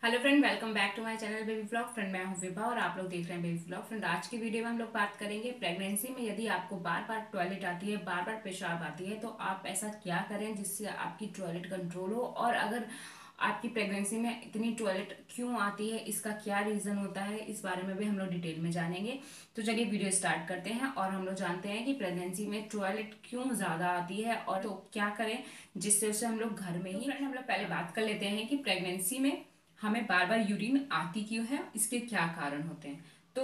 Hello friend, welcome back to my channel baby vlog. Friend मैं हूं विभा और आप लोग देख रहे हैं बेबी व्लॉग। फ्रेंड आज की वीडियो में हम लोग बात करेंगे प्रेगनेंसी में यदि आपको बार बार टॉयलेट आती है, बार बार पेशाब आती है, तो आप ऐसा क्या करें जिससे आपकी टॉयलेट कंट्रोल हो। और अगर आपकी प्रेगनेंसी में इतनी टॉयलेट क्यों आती है, इसका क्या रीजन होता है, इस बारे में भी हम लोग डिटेल में जानेंगे। तो चलिए वीडियो स्टार्ट करते हैं और हम लोग जानते हैं कि प्रेगनेंसी में टॉयलेट क्यों ज्यादा आती है और तो क्या करें जिससे उसे हम लोग घर में ही। फ्रेंड हम लोग पहले बात कर लेते हैं कि प्रेगनेंसी में हमें बार बार यूरिन आती क्यों है, इसके क्या कारण होते हैं। तो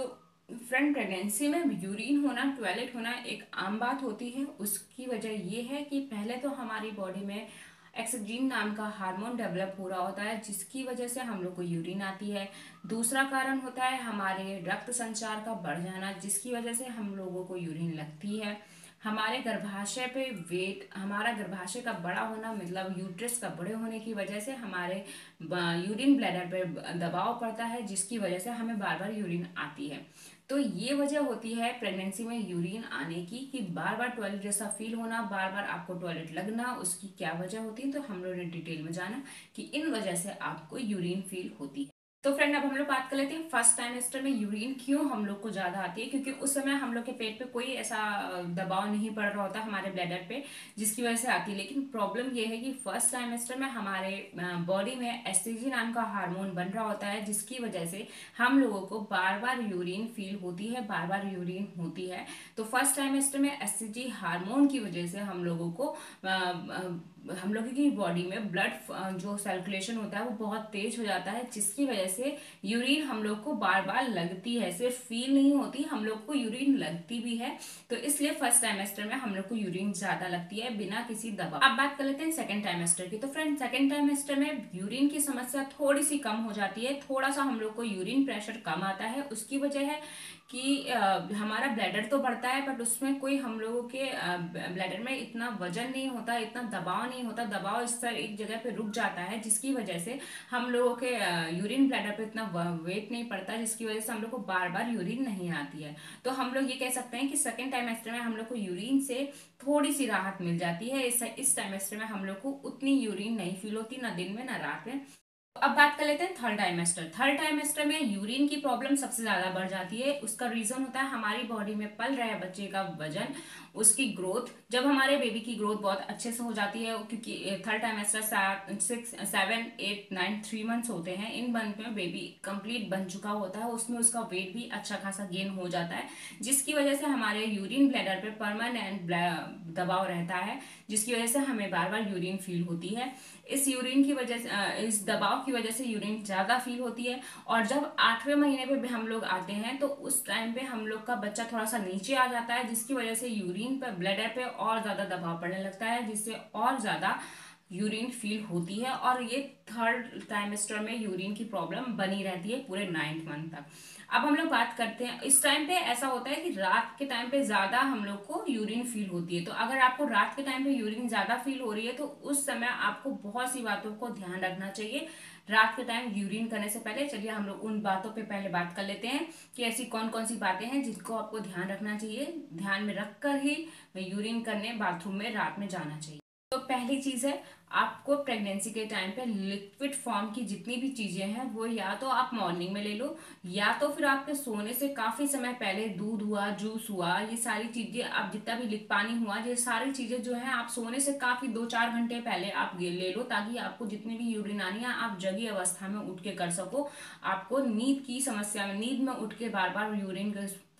फ्रेंड प्रेगनेंसी में यूरिन होना, टॉयलेट होना एक आम बात होती है। उसकी वजह ये है कि पहले तो हमारी बॉडी में एक्सोजीन नाम का हार्मोन डेवलप हो रहा होता है, जिसकी वजह से हम लोग को यूरिन आती है। दूसरा कारण होता है हमारे रक्त संचार का बढ़ जाना, जिसकी वजह से हम लोगों को यूरिन लगती है। हमारे गर्भाशय पे वेट, हमारा गर्भाशय का बड़ा होना मतलब यूट्रस का बड़े होने की वजह से हमारे यूरिन ब्लैडर पे दबाव पड़ता है, जिसकी वजह से हमें बार बार यूरिन आती है। तो ये वजह होती है प्रेगनेंसी में यूरिन आने की कि बार बार टॉयलेट जैसा फील होना, बार बार आपको टॉयलेट लगना। उसकी क्या वजह होती है, तो हम लोगों ने डिटेल में जाना कि इन वजह से आपको यूरिन फील होती है। तो फ्रेंड अब हम लोग बात कर लेते हैं फर्स्ट टाइमेस्टर में यूरिन क्यों हम लोग को ज्यादा आती है। क्योंकि उस समय हम लोग के पेट पे कोई ऐसा दबाव नहीं पड़ रहा होता हमारे ब्लैडर पे, जिसकी वजह से आती है। लेकिन प्रॉब्लम ये है कि फर्स्ट टाइमेस्टर में हमारे बॉडी में एसटीजी नाम का हार्मोन बन रहा होता है, जिसकी वजह से हम लोगों को बार बार यूरिन फील होती है, बार बार यूरिन होती है। तो फर्स्ट टाइमेस्टर में एसटीजी हार्मोन की वजह से हम लोगों को हम लोगों की बॉडी में ब्लड जो सर्कुलेशन होता है वो बहुत तेज हो जाता है, जिसकी वजह से यूरिन हम लोग को बार बार लगती है। सिर्फ फील नहीं होती, हम लोग को यूरिन लगती भी है। तो इसलिए फर्स्ट टाइमेस्टर में हम लोग को यूरिन ज्यादा लगती है बिना किसी दबाव। अब बात कर लेते हैं सेकंड टाइमेस्टर की। तो फ्रेंड सेकंड टाइमेस्टर में यूरिन की समस्या थोड़ी सी कम हो जाती है, थोड़ा सा हम लोग को यूरिन प्रेशर कम आता है। उसकी वजह है कि हमारा ब्लैडर तो बढ़ता है, बट उसमें कोई हम लोगों के ब्लैडर में इतना वजन नहीं होता, इतना दबाव नहीं होता। दबाव इस तरह एक जगह पे रुक जाता है, जिसकी वजह से हम लोगों के यूरिन ब्लैडर पे इतना वेट नहीं पड़ता, जिसकी वजह से हम लोग को बार बार यूरिन नहीं आती है। तो हम लोग ये कह सकते हैं कि सेकेंड टाइमेस्टर में हम लोग को यूरिन से थोड़ी सी राहत मिल जाती है। इस टाइमेस्टर में हम लोग को उतनी यूरिन नहीं फील होती, ना दिन में ना रात में। अब बात कर लेते हैं थर्ड टाइमेस्टर। थर्ड टाइमेस्टर में यूरिन की प्रॉब्लम सबसे ज्यादा बढ़ जाती है। उसका रीजन होता है हमारी बॉडी में पल रहे बच्चे का वजन, उसकी ग्रोथ। जब हमारे बेबी की ग्रोथ बहुत अच्छे से हो जाती है, क्योंकि थर्ड टाइमेस्टर 7, 8, 9, 3 मंथ्स होते हैं। इन मंथ में बेबी कंप्लीट बन चुका होता है, उसमें उसका वेट भी अच्छा खासा गेन हो जाता है, जिसकी वजह से हमारे यूरिन ब्लैडर पे परमानेंट दबाव रहता है, जिसकी वजह से हमें बार बार यूरिन फील होती है। इस यूरिन की वजह से, इस दबाव की वजह से यूरिन ज्यादा फील होती है। और जब 8वें महीने पे भी हम लोग आते हैं, तो उस टाइम पे हम लोग का बच्चा थोड़ा सा नीचे आ जाता है, जिसकी वजह से यूरिन पर ब्लैडर पे और ज्यादा दबाव पड़ने लगता है, जिससे और ज्यादा यूरिन फील होती है। और ये थर्ड ट्राइमेस्टर में यूरिन की प्रॉब्लम बनी रहती है पूरे 9th मंथ तक। अब हम लोग बात करते हैं, इस टाइम पे ऐसा होता है कि रात के टाइम पे ज्यादा हम लोग को यूरिन फील होती है। तो अगर आपको रात के टाइम पे यूरिन ज्यादा फील हो रही है, तो उस समय आपको बहुत सी बातों को ध्यान रखना चाहिए रात के टाइम यूरिन करने से पहले। चलिए हम लोग उन बातों पे पहले बात कर लेते हैं कि ऐसी कौन कौन सी बातें हैं जिनको आपको ध्यान रखना चाहिए। ध्यान में रखकर ही यूरिन करने बाथरूम में रात में जाना चाहिए। तो पहली चीज है, आपको प्रेगनेंसी के टाइम पे लिक्विड फॉर्म की जितनी भी चीजें हैं वो या तो आप मॉर्निंग में ले लो, या तो फिर आपके सोने से काफी समय पहले दूध हुआ, जूस हुआ, ये सारी चीजें आप जितना भी पानी हुआ, ये सारी चीजें जो है आप सोने से काफी 2-4 घंटे पहले आप ले लो, ताकि आपको जितनी भी यूरिन आनी है आप जगी अवस्था में उठ के कर सको। आपको नींद की समस्या में, नींद में उठ के बार बार यूरिन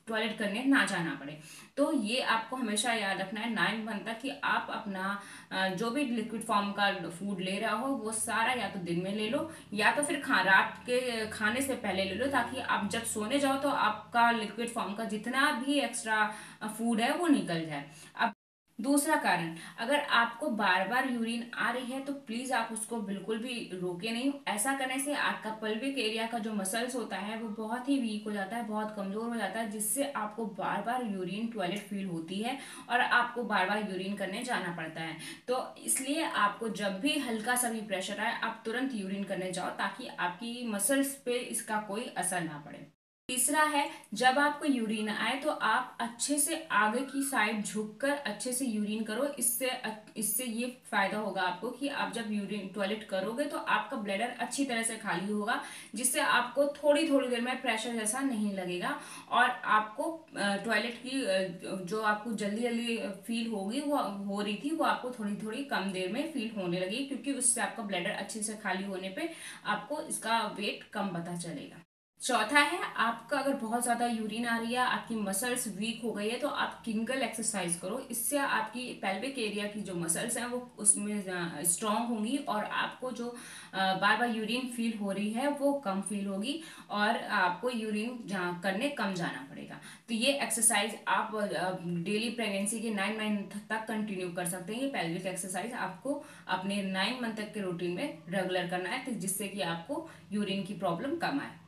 टॉयलेट करने ना जाना पड़े। तो ये आपको हमेशा याद रखना है 9 मंथ तक कि आप अपना जो भी लिक्विड फॉर्म का फूड ले रहा हो वो सारा या तो दिन में ले लो, या तो फिर रात के खाने से पहले ले लो, ताकि आप जब सोने जाओ तो आपका लिक्विड फॉर्म का जितना भी एक्स्ट्रा फूड है वो निकल जाए। अब दूसरा कारण, अगर आपको बार बार यूरिन आ रही है तो प्लीज आप उसको बिल्कुल भी रोके नहीं। ऐसा करने से आपका पल्विक एरिया का जो मसल्स होता है वो बहुत ही वीक हो जाता है, बहुत कमजोर हो जाता है, जिससे आपको बार बार यूरिन टॉयलेट फील होती है और आपको बार बार यूरिन करने जाना पड़ता है। तो इसलिए आपको जब भी हल्का सा भी प्रेशर आए आप तुरंत यूरिन करने जाओ, ताकि आपकी मसल्स पे इसका कोई असर ना पड़े। तीसरा है, जब आपको यूरिन आए तो आप अच्छे से आगे की साइड झुककर अच्छे से यूरिन करो। इससे ये फायदा होगा आपको कि आप जब यूरिन टॉयलेट करोगे तो आपका ब्लैडर अच्छी तरह से खाली होगा, जिससे आपको थोड़ी थोड़ी देर में प्रेशर जैसा नहीं लगेगा और आपको टॉयलेट की जो आपको जल्दी जल्दी फील होगी वो हो रही थी, वो आपको थोड़ी थोड़ी कम देर में फील होने लगी, क्योंकि उससे आपका ब्लैडर अच्छे से खाली होने पे आपको इसका वेट कम पता चलेगा। चौथा है, आपका अगर बहुत ज्यादा यूरिन आ रही है, आपकी मसल्स वीक हो गई है, तो आप किंगल एक्सरसाइज करो। इससे आपकी पेल्विक एरिया की जो मसल्स हैं वो उसमें स्ट्रांग होंगी और आपको जो बार बार यूरिन फील हो रही है वो कम फील होगी और आपको यूरिन करने कम जाना पड़ेगा। तो ये एक्सरसाइज आप डेली प्रेगनेंसी के 9 मंथ तक कंटिन्यू कर सकते हैं। ये पेल्विक एक्सरसाइज आपको अपने 9 मंथ तक के रूटीन में रेगुलर करना है, तो जिससे कि आपको यूरिन की प्रॉब्लम कम आए।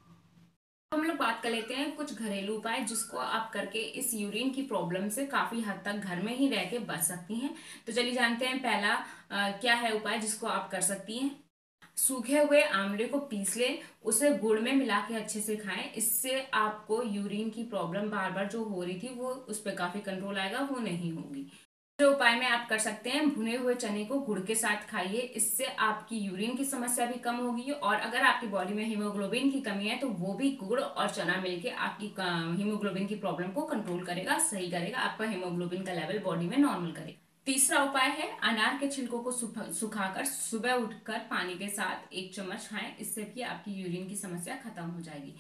हम लोग बात कर लेते हैं कुछ घरेलू उपाय जिसको आप करके इस यूरिन की प्रॉब्लम से काफी हद तक घर में ही रह के बच सकती हैं। तो चलिए जानते हैं पहला क्या है उपाय जिसको आप कर सकती हैं। सूखे हुए आंवले को पीस लें, उसे गुड़ में मिला के अच्छे से खाएं। इससे आपको यूरिन की प्रॉब्लम बार बार जो हो रही थी वो उस पर काफी कंट्रोल आएगा, वो नहीं होगी। जो उपाय में आप कर सकते हैं, भुने हुए चने को गुड़ के साथ खाइए। इससे आपकी यूरिन की समस्या भी कम होगी और अगर आपकी बॉडी में हीमोग्लोबिन की कमी है तो वो भी गुड़ और चना मिलके आपकी हीमोग्लोबिन की प्रॉब्लम को कंट्रोल करेगा, सही करेगा, आपका हीमोग्लोबिन का लेवल बॉडी में नॉर्मल करेगा। तीसरा उपाय है, अनार के छिलकों को सुखाकर सुबह उठकर पानी के साथ 1 चम्मच खाएं। इससे भी आपकी यूरिन की समस्या खत्म हो जाएगी।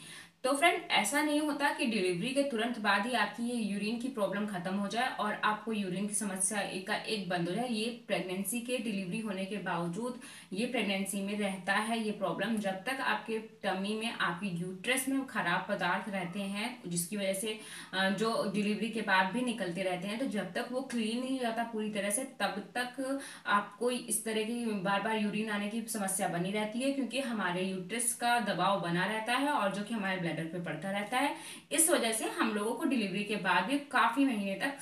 तो फ्रेंड, ऐसा नहीं होता कि डिलीवरी के तुरंत बाद ही आपकी ये यूरिन की प्रॉब्लम खत्म हो जाए और आपको यूरिन की समस्या एक का एक बंद हो जाए। ये प्रेगनेंसी के डिलीवरी होने के बावजूद ये प्रेगनेंसी में रहता है ये प्रॉब्लम। जब तक आपके टमी में, आपकी यूट्रस में खराब पदार्थ रहते हैं जिसकी वजह से जो डिलीवरी के बाद भी निकलते रहते हैं, तो जब तक वो क्लीन नहीं हो जाता पूरी तरह से तब तक आपको इस तरह की बार बार यूरिन आने की समस्या बनी रहती है, क्योंकि हमारे यूट्रस का दबाव बना रहता है और जो कि हमारे ब्लैडर पे पड़ता रहता है। इस वजह से हम लोगों को डिलीवरी के बाद भी काफी महीने तक,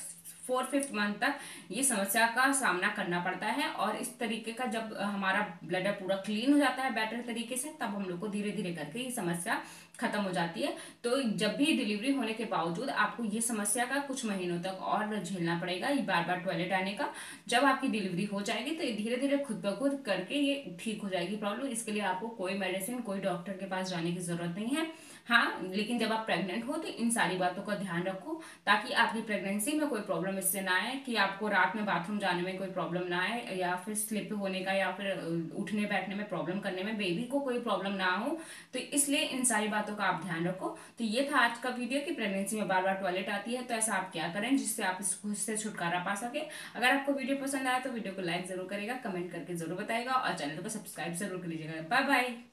4-5 मंथ तक ये समस्या का सामना करना पड़ता है। और इस तरीके का जब हमारा ब्लैडर पूरा क्लीन हो जाता है बेटर तरीके से, तब हम लोग को धीरे धीरे करके ये समस्या खत्म हो जाती है। तो जब भी डिलीवरी होने के बावजूद आपको ये समस्या का कुछ महीनों तक और झेलना पड़ेगा, ये बार बार टॉयलेट आने का। जब आपकी डिलीवरी हो जाएगी तो धीरे धीरे खुद ब खुद करके ये ठीक हो जाएगी प्रॉब्लम। इसके लिए आपको कोई मेडिसिन, कोई डॉक्टर के पास जाने की जरूरत नहीं है। हाँ, लेकिन जब आप प्रेग्नेंट हो तो इन सारी बातों का ध्यान रखो, ताकि आपकी प्रेगनेंसी में कोई प्रॉब्लम इससे ना आए, कि आपको रात में बाथरूम जाने में कोई प्रॉब्लम ना आए, या फिर स्लिप होने का, या फिर उठने बैठने में प्रॉब्लम करने में बेबी को कोई प्रॉब्लम ना हो। तो इसलिए इन सारी बातों का आप ध्यान रखो। तो ये था आज का वीडियो कि प्रेगनेंसी में बार बार टॉयलेट आती है तो ऐसा आप क्या करें जिससे आप इससे छुटकारा पा सके। अगर आपको वीडियो पसंद आया तो वीडियो को लाइक जरूर करेगा, कमेंट करके जरूर बताएगा और चैनल को सब्सक्राइब जरूर कर लीजिएगा। Bye bye.